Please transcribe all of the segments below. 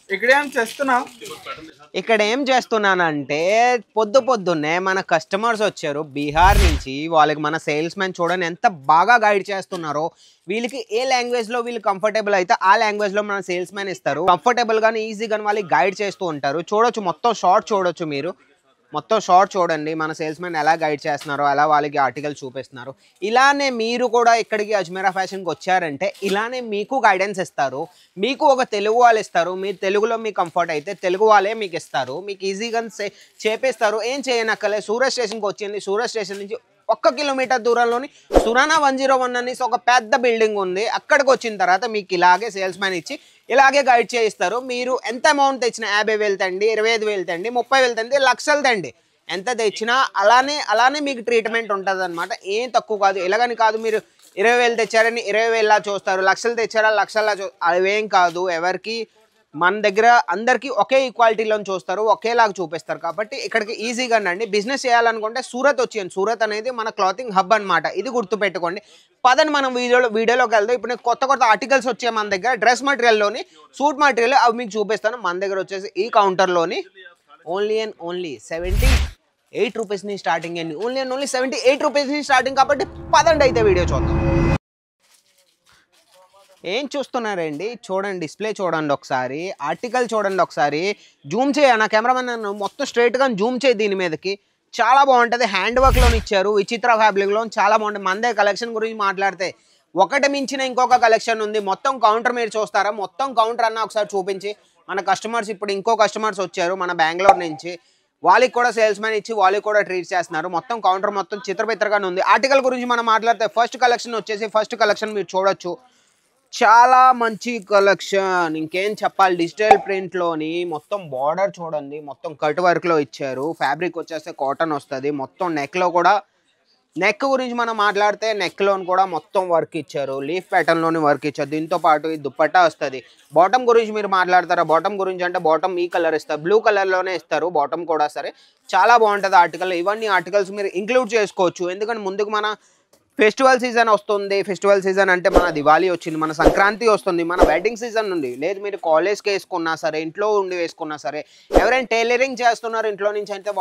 ఇక్కడ ఏం చేస్తున్నానంటే పొద్దున్నే మన కస్టమర్స్ వచ్చారు బీహార్ నుంచి. వాళ్ళకి మన సేల్స్ మ్యాన్ చూడండి ఎంత బాగా గైడ్ చేస్తున్నారో. వీళ్ళకి ఏ లాంగ్వేజ్ లో వీళ్ళు కంఫర్టబుల్ అయితే ఆ లాంగ్వేజ్ లో మన సేల్స్ మ్యాన్ ఇస్తారు. కంఫర్టబుల్ గానీ ఈజీగా వాళ్ళకి గైడ్ చేస్తూ ఉంటారు. చూడొచ్చు, మొత్తం షార్ట్ చూడొచ్చు మీరు. మొత్తం షార్ట్ చూడండి మన సేల్స్ మ్యాన్ ఎలా గైడ్ చేస్తున్నారో, ఎలా వాళ్ళకి ఆర్టికల్ చూపిస్తున్నారు. ఇలానే మీరు కూడా ఇక్కడికి అజ్మీరా ఫ్యాషన్కి వచ్చారంటే ఇలానే మీకు గైడెన్స్ ఇస్తారు. మీకు ఒక తెలుగు వాళ్ళు ఇస్తారు. మీరు తెలుగులో మీకు కంఫర్ట్ అయితే తెలుగు వాళ్ళే మీకు ఇస్తారు. మీకు ఈజీగా చేపిస్తారు. ఏం చేయనక్కలే. సూరత్ స్టేషన్కి వచ్చింది. సూరత్ స్టేషన్ నుంచి 1 కిలోమీటర్ దూరంలోని సురానా 101 అనేసి ఒక పెద్ద బిల్డింగ్ ఉంది. అక్కడికి వచ్చిన తర్వాత మీకు ఇలాగే సేల్స్ మ్యాన్ ఇచ్చి ఇలాగే గైడ్ చేయిస్తారు. మీరు ఎంత అమౌంట్ తెచ్చినా 50,000 తండి, 25,000 తండి, 30,000 తండి, లక్షలు తండి, ఎంత తెచ్చినా అలానే మీకు ట్రీట్మెంట్ ఉంటుంది అనమాట. ఏం తక్కువ కాదు. ఎలాగని కాదు మీరు 20,000 తెచ్చారని 20,000లా చూస్తారు, లక్షలు తెచ్చారా లక్షల్లా అవేం కాదు. ఎవరికి మన దగ్గర అందరికీ ఒకే ఈక్వాలిటీలో చూస్తారు, ఒకేలాగా చూపిస్తారు. కాబట్టి ఇక్కడికి ఈజీగా అండి బిజినెస్ చేయాలనుకుంటే సూరత్ వచ్చేయండి. సూరత్ అనేది మన క్లాతింగ్ హబ్ అనమాట. ఇది గుర్తుపెట్టుకోండి. పదని మనం వీడియోలోకి వెళ్దాం. ఇప్పుడు నేను కొత్త ఆర్టికల్స్ వచ్చాయి మన దగ్గర. డ్రెస్ మెటీరియల్లోని సూట్ మెటీరియల్ అవి మీకు చూపిస్తాను. మన దగ్గర వచ్చేసి ఈ కౌంటర్లోని ఓన్లీ 78 రూపీస్ని స్టార్టింగ్ అండి. ఓన్లీ 78 రూపీస్ని స్టార్టింగ్. కాబట్టి పదండి అయితే వీడియో చూద్దాం. ఏం చూస్తున్నారండి? చూడండి, డిస్ప్లే చూడండి ఒకసారి, ఆర్టికల్ చూడండి ఒకసారి. జూమ్ చేయ నా కెమెరామెన్, మొత్తం స్ట్రైట్గా జూమ్ చేయి దీని మీదకి. చాలా బాగుంటుంది. హ్యాండ్ వర్క్లో ఇచ్చారు. విచిత్ర ఫ్యాబ్రిక్లో చాలా బాగుంటుంది. మందే కలెక్షన్ గురించి మాట్లాడితే ఒకటి మించిన ఇంకొక కలెక్షన్ ఉంది. మొత్తం కౌంటర్ మీరు చూస్తారా? మొత్తం కౌంటర్ అన్న ఒకసారి చూపించి. మన కస్టమర్స్ ఇప్పుడు ఇంకో కస్టమర్స్ వచ్చారు మన బెంగళూరు నుంచి. వాళ్ళకి కూడా సేల్స్ మ్యాన్ ఇచ్చి వాళ్ళకి కూడా ట్రీట్ చేస్తున్నారు. మొత్తం కౌంటర్ మొత్తం చిత్రపిత్రగానే ఉంది. ఆర్టికల్ గురించి మనం మాట్లాడితే ఫస్ట్ కలెక్షన్ మీరు చూడొచ్చు. చాలా మంచి కలెక్షన్. ఇంకేం చెప్పాలి. డిజిటల్ ప్రింట్లోని మొత్తం బార్డర్ చూడండి, మొత్తం కట్ వర్క్లో ఇచ్చారు. ఫ్యాబ్రిక్ వచ్చేస్తే కాటన్ వస్తుంది. మొత్తం నెక్లో కూడా, నెక్ గురించి మనం మాట్లాడితే నెక్లోని కూడా మొత్తం వర్క్ ఇచ్చారు. లీఫ్ ప్యాటర్న్లోని వర్క్ ఇచ్చారు. దీంతో పాటు ఈ దుప్పట్టా వస్తుంది. బాటమ్ గురించి మీరు మాట్లాడతారా? బాటమ్ గురించి అంటే బాటమ్ ఈ కలర్ ఇస్తారు, బ్లూ కలర్లోనే ఇస్తారు బాటమ్ కూడా. సరే, చాలా బాగుంటుంది ఆర్టికల్. ఇవన్నీ ఆర్టికల్స్ మీరు ఇంక్లూడ్ చేసుకోవచ్చు. ఎందుకంటే ముందుకు మన ఫెస్టివల్ సీజన్ వస్తుంది. ఫెస్టివల్ సీజన్ అంటే మన దివాళీ వచ్చింది, మన సంక్రాంతి వస్తుంది, మన వెడ్డింగ్ సీజన్ ఉంది. లేదు మీరు కాలేజ్కి వేసుకున్నా సరే, ఇంట్లో ఉండి వేసుకున్నా సరే, ఎవరైనా టైలరింగ్ చేస్తున్నారు ఇంట్లో నుంచి అంటే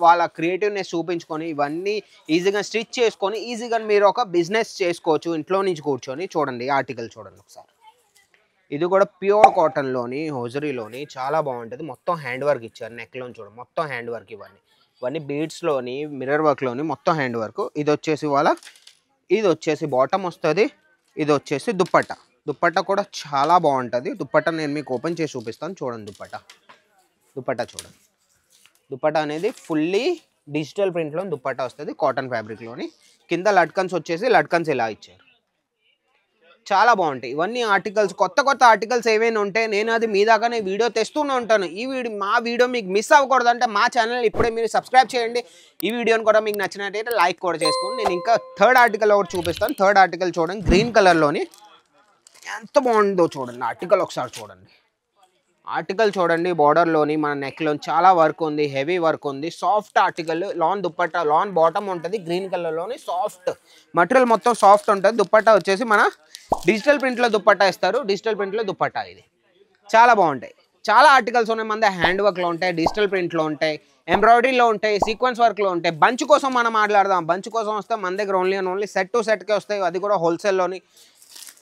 వాళ్ళ క్రియేటివ్నెస్ చూపించుకొని ఇవన్నీ ఈజీగా స్టిచ్ చేసుకొని ఈజీగా మీరు ఒక బిజినెస్ చేసుకోవచ్చు ఇంట్లో నుంచి కూర్చొని. చూడండి ఆర్టికల్ చూడండి ఒకసారి. ఇది కూడా ప్యూర్ కాటన్లోని హోజరీలోని చాలా బాగుంటుంది. మొత్తం హ్యాండ్ వర్క్ ఇచ్చారు. నెక్లోని చూడండి మొత్తం హ్యాండ్ వర్క్. ఇవన్నీ బీడ్స్లోని మిర్రర్ వర్క్లోని మొత్తం హ్యాండ్ వర్క్. ఇది వచ్చేసి బాటమ్ వస్తుంది. ఇది వచ్చేసి దుప్పట్టా కూడా చాలా బాగుంటుంది. దుప్పట్టా నేను మీకు ఓపెన్ చేసి చూపిస్తాను. చూడండి దుప్పట్టా చూడండి. దుప్పట్టా అనేది ఫుల్లీ డిజిటల్ ప్రింట్లో దుప్పట్టా వస్తుంది. కాటన్ ఫ్యాబ్రిక్లోని కింద లట్కన్స్ ఇలా ఇచ్చారు. చాలా బాగుంటాయి ఇవన్నీ ఆర్టికల్స్. కొత్త ఆర్టికల్స్ ఏవైనా ఉంటే నేను అది మీ దాకానే వీడియో తెస్తూనే ఉంటాను. మా వీడియో మీకు మిస్ అవ్వకూడదంటే మా ఛానల్ ఇప్పుడే మీరు సబ్స్క్రైబ్ చేయండి. ఈ వీడియోని కూడా మీకు నచ్చినట్టయితే లైక్ కూడా చేసుకోండి. నేను ఇంకా థర్డ్ ఆర్టికల్ ఒకటి చూపిస్తాను. థర్డ్ ఆర్టికల్ చూడండి. గ్రీన్ కలర్లోని ఎంత బాగుందో చూడండి. ఆర్టికల్ ఒకసారి చూడండి. ఆర్టికల్ చూడండి. బార్డర్లోని మన నెక్లోని చాలా వర్క్ ఉంది, హెవీ వర్క్ ఉంది. Soft article. Lawn dupatta, lawn bottom ఉంటుంది. గ్రీన్ కలర్లోని సాఫ్ట్ మటీరియల్, మొత్తం సాఫ్ట్ ఉంటుంది. దుప్పట్టా వచ్చేసి మన డిజిటల్ ప్రింట్లో దుప్పట్టా ఇస్తారు. డిజిటల్ ప్రింట్లో దుప్పట్టా ఇది చాలా బాగుంటాయి. చాలా ఆర్టికల్స్ ఉన్నాయి. మన హ్యాండ్ వర్క్లో ఉంటాయి, డిజిటల్ ప్రింట్లో ఉంటాయి, ఎంబ్రాయిడరీలో ఉంటాయి, సీక్వెన్స్ వర్క్లో ఉంటాయి. బంచ్ కోసం మనం మాట్లాడదాం. బంచ్ కోసం వస్తే మన దగ్గర ఓన్లీ సెట్ టు సెట్కే వస్తాయి. అది కూడా హోల్సేల్లోని.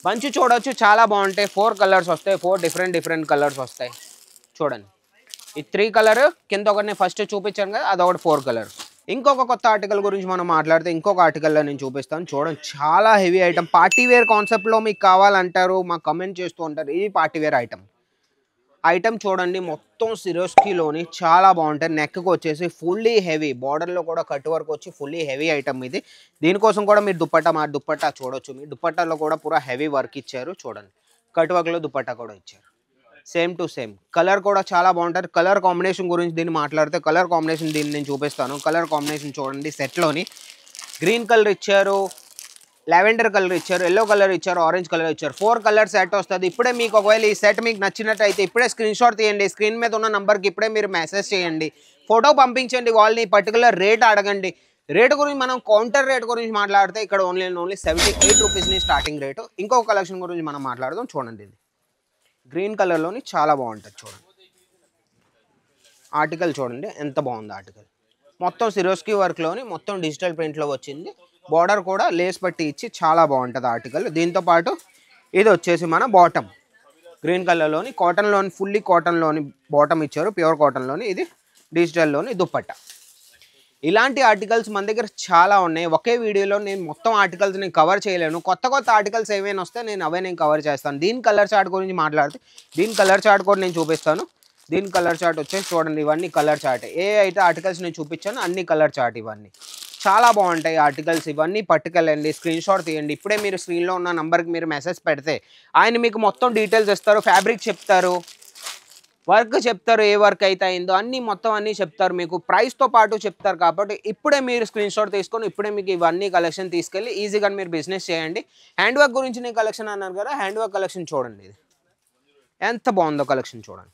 బంచ్ చూడొచ్చు, చాలా బాగుంటాయి. 4 కలర్స్ వస్తాయి. 4 డిఫరెంట్ కలర్స్ వస్తాయి. చూడండి, ఈ 3 కలర్ కింద ఒకటి నేను ఫస్ట్ చూపించాను కదా, అదొకటి 4 కలర్. ఇంకొక కొత్త ఆర్టికల్ గురించి మనం మాట్లాడితే ఇంకొక ఆర్టికల్లో నేను చూపిస్తాను. చూడండి, చాలా హెవీ ఐటమ్. పార్టీవేర్ కాన్సెప్ట్లో మీకు కావాలంటారు, మాకు కమెంట్ చేస్తూ ఉంటారు. ఇది పార్టీవేర్ ఐటమ్ చూడండి. మొత్తం సిరోస్కీలోని చాలా బాగుంటాయి. నెక్కి వచ్చేసి ఫుల్లీ హెవీ, బార్డర్లో కూడా కట్ వర్క్ వచ్చి ఫుల్లీ హెవీ ఐటమ్ ఇది. దీనికోసం కూడా మీరు దుప్పట్టా చూడొచ్చు. మీ దుప్పట్టాలో కూడా పూరా హెవీ వర్క్ ఇచ్చారు. చూడండి, కట్ వర్క్లో దుప్పట్టా కూడా ఇచ్చారు. Same to same. కలర్ కూడా చాలా బాగుంటుంది. కలర్ కాంబినేషన్ గురించి దీన్ని మాట్లాడితే కలర్ కాంబినేషన్ దీన్ని నేను చూపిస్తాను. కలర్ కాంబినేషన్ చూడండి. సెట్లోని గ్రీన్ కలర్ ఇచ్చారు, లావెండర్ కలర్ ఇచ్చారు, ఎల్లో కలర్ ఇచ్చారు, ఆరెంజ్ కలర్ ఇచ్చారు. 4 కలర్ సెట్ వస్తుంది. ఇప్పుడే మీకు ఒకవేళ ఈ సెట్ మీకు నచ్చినట్టయితే ఇప్పుడే స్క్రీన్ షాట్ తీయండి. స్క్రీన్ మీద ఉన్న నెంబర్కి ఇప్పుడే మీరు మెసేజ్ చేయండి, ఫోటో పంపించండి. వాళ్ళని పర్టికులర్ రేట్ అడగండి. రేటు గురించి మనం కౌంటర్ రేట్ గురించి మాట్లాడితే ఇక్కడ ఓన్లీ 78 రూపీస్ని స్టార్టింగ్ రేటు. ఇంకొక కలెక్షన్ గురించి మనం మాట్లాడదాం. చూడండి, గ్రీన్ కలర్లోని చాలా బాగుంటుంది చూడండి. ఆర్టికల్ చూడండి ఎంత బాగుంది ఆర్టికల్. మొత్తం సిరోస్కి వర్క్లోని మొత్తం డిజిటల్ ప్రింట్లో వచ్చింది. బార్డర్ కూడా లేస్ పట్టి ఇచ్చి చాలా బాగుంటుంది ఆర్టికల్. దీంతోపాటు ఇది వచ్చేసి మన బాటమ్ గ్రీన్ కలర్లోని కాటన్లోని ఫుల్లీ కాటన్లోని బాటమ్ ఇచ్చారు, ప్యూర్ కాటన్లోని. ఇది డిజిటల్లోని దుప్పట్ట. ఇలాంటి ఆర్టికల్స్ మన దగ్గర చాలా ఉన్నాయి. ఒకే వీడియోలో నేను మొత్తం ఆర్టికల్స్ నేను కవర్ చేయలేను. కొత్త ఆర్టికల్స్ ఏమైనా వస్తే నేను కవర్ చేస్తాను. దీని కలర్ చార్ట్ గురించి మాట్లాడితే దీని కలర్ చార్ట్ కూడా నేను చూపిస్తాను. దీని కలర్ చార్ట్ వచ్చేసి చూడండి, ఇవన్నీ కలర్ చార్ట్. అయితే ఆర్టికల్స్ నేను చూపించాను అన్ని కలర్ చార్ట్. ఇవన్నీ చాలా బాగుంటాయి ఆర్టికల్స్. ఇవన్నీ పట్టుకెళ్ళండి, స్క్రీన్ షాట్ తీయండి. ఇప్పుడే మీరు స్క్రీన్లో ఉన్న నెంబర్కి మీరు మెసేజ్ పెడితే ఆయన మీకు మొత్తం డీటెయిల్స్ ఇస్తారు, ఫ్యాబ్రిక్ చెప్తారు, వర్క్ చెప్తారు, ఏ వర్క్ అయితే అయిందో అన్నీ మొత్తం అన్నీ చెప్తారు, మీకు ప్రైస్తో పాటు చెప్తారు. కాబట్టి ఇప్పుడే మీరు స్క్రీన్ షాట్ తీసుకొని ఇప్పుడే మీకు ఇవన్నీ కలెక్షన్ తీసుకెళ్ళి ఈజీగా మీరు బిజినెస్ చేయండి. హ్యాండ్ వర్క్ గురించి నేను కలెక్షన్ అన్నారు కదా, హ్యాండ్ వర్క్ కలెక్షన్ చూడండి. ఇది ఎంత బాగుందో కలెక్షన్ చూడండి.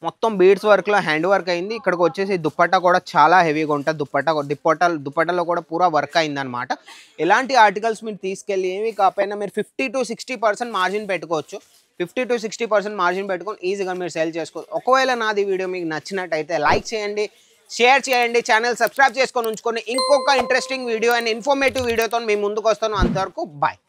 మొత్తం బీడ్స్ వర్క్లో హ్యాండ్ వర్క్ అయింది. ఇక్కడికి వచ్చేసి దుప్పట్టా కూడా చాలా హెవీగా ఉంటుంది. దుప్పట్టలో కూడా పూరా వర్క్ అయిందనమాట. ఇలాంటి ఆర్టికల్స్ మీరు తీసుకెళ్ళి ఏమి కాకపోయినా మీరు 50 to 60% మార్జిన్ పెట్టుకోవచ్చు. 50 to 60% మార్జిన్ పెట్టుకొని ఈజీగా మీరు సేల్ చేసుకోవచ్చు. ఒకవేళ నాది వీడియో మీకు నచ్చినట్టయితే లైక్ చేయండి, షేర్ చేయండి, ఛానల్ సబ్స్క్రైబ్ చేసుకొని ఉంచుకొని ఇంకొక ఇంట్రెస్టింగ్ వీడియో అండ్ ఇన్ఫర్మేటివ్ వీడియోతో మీ ముందుకు వస్తాను. అంతవరకు బాయ్.